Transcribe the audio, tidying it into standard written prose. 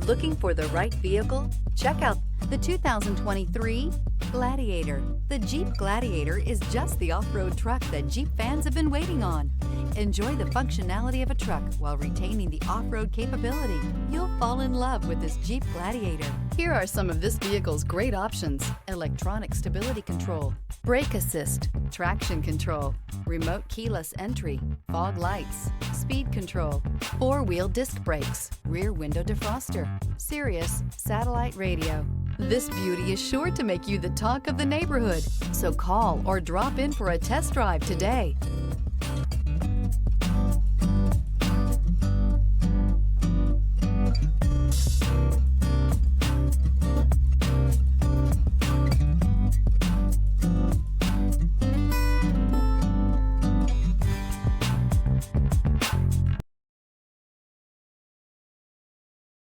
Looking for the right vehicle? Check out the 2023 Gladiator. The Jeep Gladiator is just the off-road truck that Jeep fans have been waiting on. Enjoy the functionality of a truck while retaining the off-road capability. You'll fall in love with this Jeep Gladiator. Here are some of this vehicle's great options: electronic stability control, brake assist, traction control, remote keyless entry, fog lights, speed control, four-wheel disc brakes, rear window defroster, Sirius satellite radio. This beauty is sure to make you the talk of the neighborhood. So call or drop in for a test drive today.